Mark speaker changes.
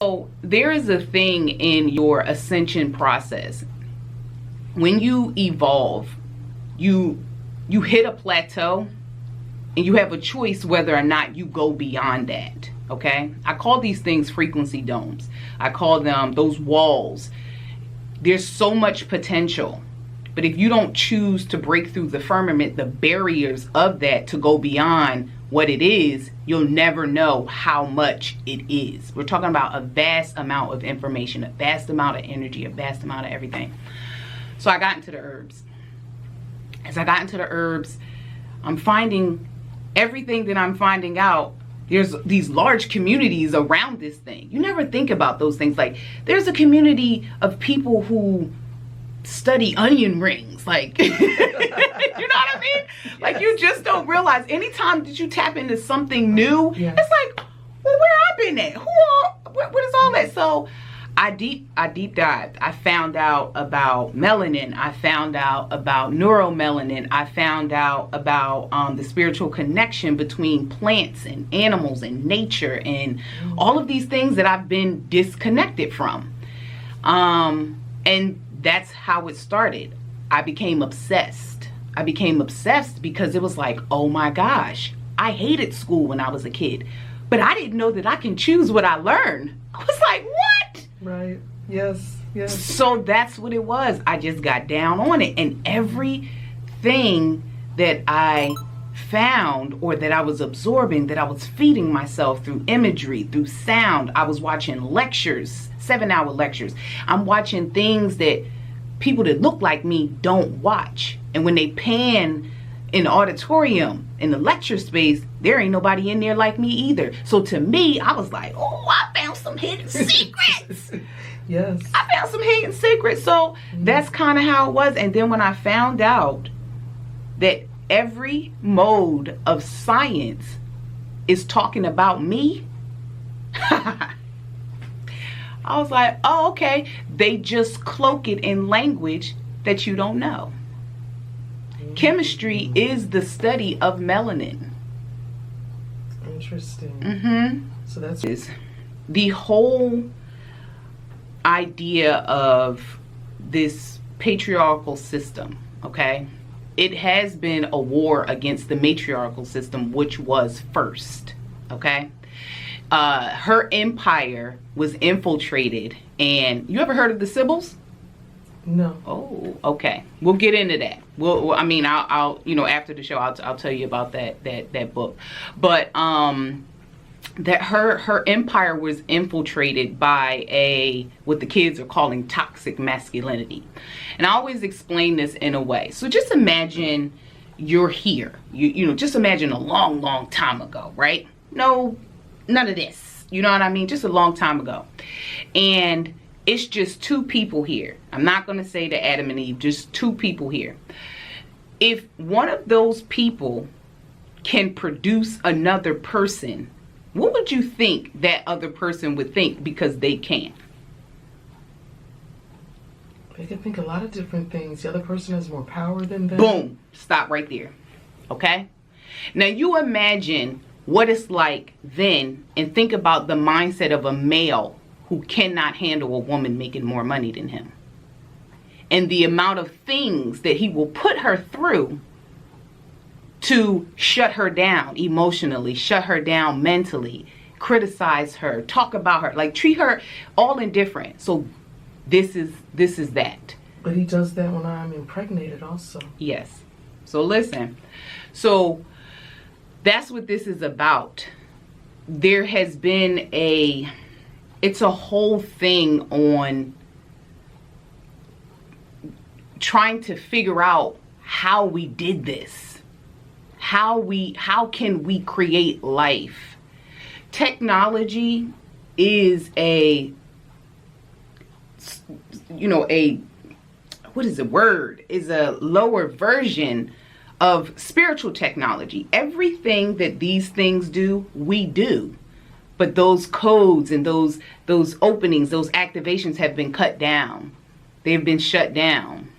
Speaker 1: So there is a thing in your ascension process. When you evolve, you hit a plateau and you have a choice whether or not you go beyond that. Okay, I call these things frequency domes. I call them those walls. There's so much potential, but if you don't choose to break through the firmament, the barriers of that, to go beyond what it is, you'll never know how much it is. We're talking about a vast amount of information, a vast amount of energy, a vast amount of everything. So I got into the herbs. As I got into the herbs, I'm finding everything that I'm finding out. There's these large communities around this thing. You never think about those things. Like, there's a community of people who study onion rings. Like, you know what I mean? Yes. Like, you just don't realize anytime that you tap into something new, yes, it's like, well, where I've been at? What is all that? So I deep dived. I found out about melanin. I found out about neuromelanin. I found out about the spiritual connection between plants and animals and nature and all of these things that I've been disconnected from. And that's how it started. I became obsessed. I became obsessed because it was like, oh my gosh, I hated school when I was a kid, but I didn't know that I can choose what I learn. I was like, what?
Speaker 2: Right. Yes. Yes.
Speaker 1: So that's what it was. I just got down on it, and everything that I found or that I was absorbing, that I was feeding myself through imagery, through sound. I was watching lectures, 7-hour lectures. I'm watching things that people that look like me don't watch. And when they pan in the auditorium, in the lecture space, there ain't nobody in there like me either. So to me, I was like, oh, I found some hidden secrets.
Speaker 2: Yes.
Speaker 1: I found some hidden secrets. So that's kind of how it was. And then when I found out that every mode of science is talking about me, I was like, oh, okay. They just cloak it in language that you don't know. Chemistry is the study of melanin.
Speaker 2: Interesting. So that's
Speaker 1: the whole idea of this patriarchal system. Okay, it has been a war against the matriarchal system, which was first. Okay, her empire was infiltrated, and you ever heard of the Sibyls?
Speaker 2: No.
Speaker 1: Oh, okay. We'll get into that. I mean, I'll you know, after the show, I'll tell you about that book. But that her empire was infiltrated by what the kids are calling toxic masculinity, and I always explain this in a way. So just imagine you're here. You know, just imagine a long time ago, right? No, none of this. You know what I mean? Just a long time ago, and it's just two people here. I'm not going to say to Adam and Eve, just two people here. If one of those people can produce another person, what would you think that other person would think because they can?
Speaker 2: They can think a lot of different things. The other person has more power than them.
Speaker 1: Boom. Stop right there. Okay? Now you imagine what it's like then, and think about the mindset of a male who cannot handle a woman making more money than him. And the amount of things that he will put her through to shut her down emotionally, shut her down mentally, criticize her, talk about her, like treat her all indifferent. So this is that.
Speaker 2: But he does that when I'm impregnated also.
Speaker 1: Yes. So listen. So that's what this is about. There has been it's a whole thing on trying to figure out how we did this. How can we create life? Technology is is a lower version of spiritual technology. Everything that these things do, we do. But those codes and those openings, those activations have been cut down. They've been shut down.